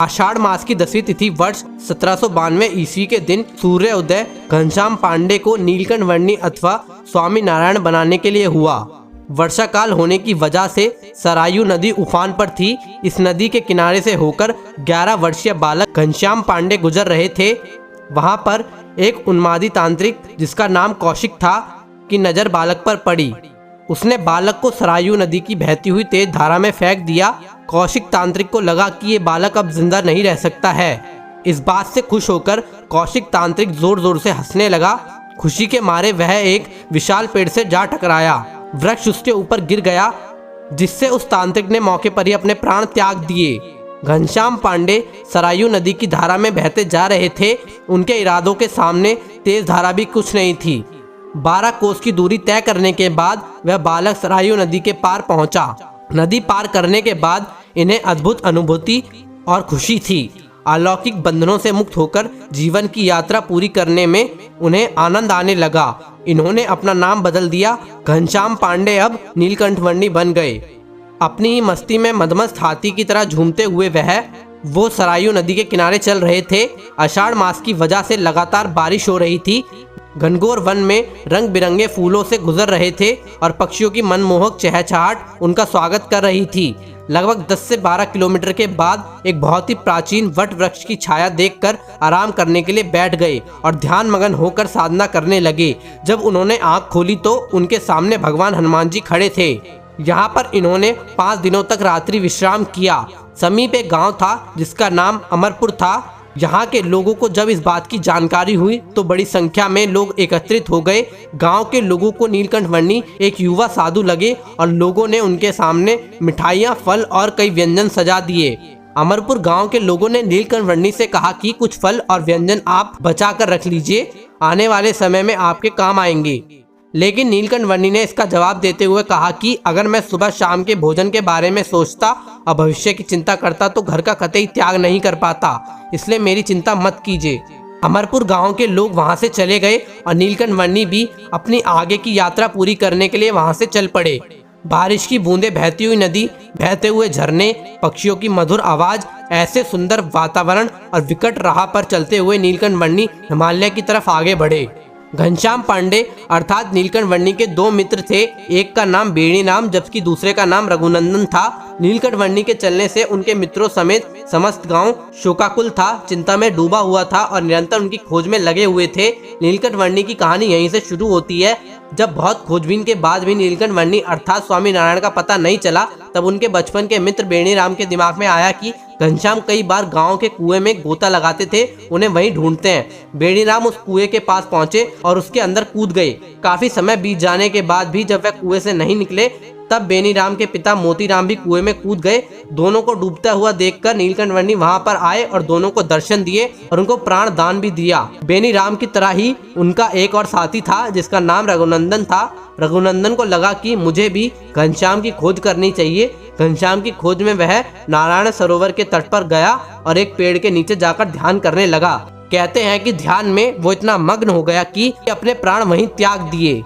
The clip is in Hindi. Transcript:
आषाढ़ मास की 10वीं तिथि वर्ष 1792 ईस्वी के दिन सूर्य उदय घनश्याम पांडे को नीलकंठ वर्णी अथवा स्वामी नारायण बनाने के लिए हुआ। वर्षा काल होने की वजह से सरायू नदी उफान पर थी। इस नदी के किनारे से होकर 11 वर्षीय बालक घनश्याम पांडे गुजर रहे थे। वहां पर एक उन्मादी तांत्रिक जिसका नाम कौशिक था की नजर बालक पर पड़ी। उसने बालक को सरायू नदी की बहती हुई तेज धारा में फेंक दिया। कौशिक तांत्रिक को लगा कि ये बालक अब जिंदा नहीं रह सकता है। इस बात से खुश होकर कौशिक तांत्रिक जोर जोर से हंसने लगा। खुशी के मारे वह एक विशाल पेड़ से जा टकराया। वृक्ष उसके ऊपर गिर गया, जिससे उस तांत्रिक ने मौके पर ही अपने प्राण त्याग दिए। घनश्याम पांडे सरायू नदी की धारा में बहते जा रहे थे। उनके इरादों के सामने तेज धारा भी कुछ नहीं थी। 12 कोस की दूरी तय करने के बाद वह बालक सरायू नदी के पार पहुंचा। नदी पार करने के बाद इन्हें अद्भुत अनुभूति और खुशी थी। अलौकिक बंधनों से मुक्त होकर जीवन की यात्रा पूरी करने में उन्हें आनंद आने लगा। इन्होंने अपना नाम बदल दिया। घनश्याम पांडे अब नीलकंठ वर्णी बन गए। अपनी ही मस्ती में मदमस्त हाथी की तरह झूमते हुए वो सरायू नदी के किनारे चल रहे थे। आषाढ़ मास की वजह से लगातार बारिश हो रही थी। घनघोर वन में रंग बिरंगे फूलों से गुजर रहे थे और पक्षियों की मनमोहक चहचहाट उनका स्वागत कर रही थी। लगभग 10 से 12 किलोमीटर के बाद एक बहुत ही प्राचीन वट वृक्ष की छाया देखकर आराम करने के लिए बैठ गए और ध्यान मगन होकर साधना करने लगे। जब उन्होंने आंख खोली तो उनके सामने भगवान हनुमान जी खड़े थे। यहाँ पर इन्होंने 5 दिनों तक रात्रि विश्राम किया। समीप एक गाँव था जिसका नाम अमरपुर था। यहाँ के लोगों को जब इस बात की जानकारी हुई तो बड़ी संख्या में लोग एकत्रित हो गए। गांव के लोगों को नीलकंठ वर्णी एक युवा साधु लगे और लोगों ने उनके सामने मिठाइयाँ, फल और कई व्यंजन सजा दिए। अमरपुर गांव के लोगों ने नीलकंठ वर्णी से कहा कि कुछ फल और व्यंजन आप बचा कर रख लीजिए, आने वाले समय में आपके काम आएंगे। लेकिन नीलकंठ वर्णी ने इसका जवाब देते हुए कहा कि अगर मैं सुबह शाम के भोजन के बारे में सोचता और भविष्य की चिंता करता तो घर का कतई त्याग नहीं कर पाता, इसलिए मेरी चिंता मत कीजिए। अमरपुर गांव के लोग वहां से चले गए और नीलकंठ वर्णी भी अपनी आगे की यात्रा पूरी करने के लिए वहां से चल पड़े। बारिश की बूंदें, बहती हुई नदी, बहते हुए झरने, पक्षियों की मधुर आवाज, ऐसे सुंदर वातावरण और विकट राह पर चलते हुए नीलकंठ वर्णी हिमालय की तरफ आगे बढ़े। घनश्याम पांडे अर्थात नीलकंठ वर्णी के 2 मित्र थे। एक का नाम बेणी राम जबकि दूसरे का नाम रघुनंदन था। नीलकंठ वर्णी के चलने से उनके मित्रों समेत समस्त गांव शोकाकुल था, चिंता में डूबा हुआ था और निरंतर उनकी खोज में लगे हुए थे। नीलकंठ वर्णी की कहानी यहीं से शुरू होती है। जब बहुत खोजबीन के बाद भी नीलकंठ वर्णी अर्थात स्वामी नारायण का पता नहीं चला, तब उनके बचपन के मित्र बेणी राम के दिमाग में आया कि घनश्याम कई बार गांव के कुएं में गोता लगाते थे, उन्हें वहीं ढूंढते हैं। बेणी राम उस कुएं के पास पहुंचे और उसके अंदर कूद गए। काफी समय बीत जाने के बाद भी जब वह कुएं से नहीं निकले, तब बेनी राम के पिता मोती राम भी कुएं में कूद गए। दोनों को डूबता हुआ देखकर नीलकंठ वर्णी वहां पर आए और दोनों को दर्शन दिए और उनको प्राण दान भी दिया। बेनी राम की तरह ही उनका एक और साथी था जिसका नाम रघुनंदन था। रघुनंदन को लगा कि मुझे भी घनश्याम की खोज करनी चाहिए। घनश्याम की खोज में वह नारायण सरोवर के तट पर गया और एक पेड़ के नीचे जाकर ध्यान करने लगा। कहते हैं कि ध्यान में वो इतना मग्न हो गया कि अपने प्राण वहीं त्याग दिए।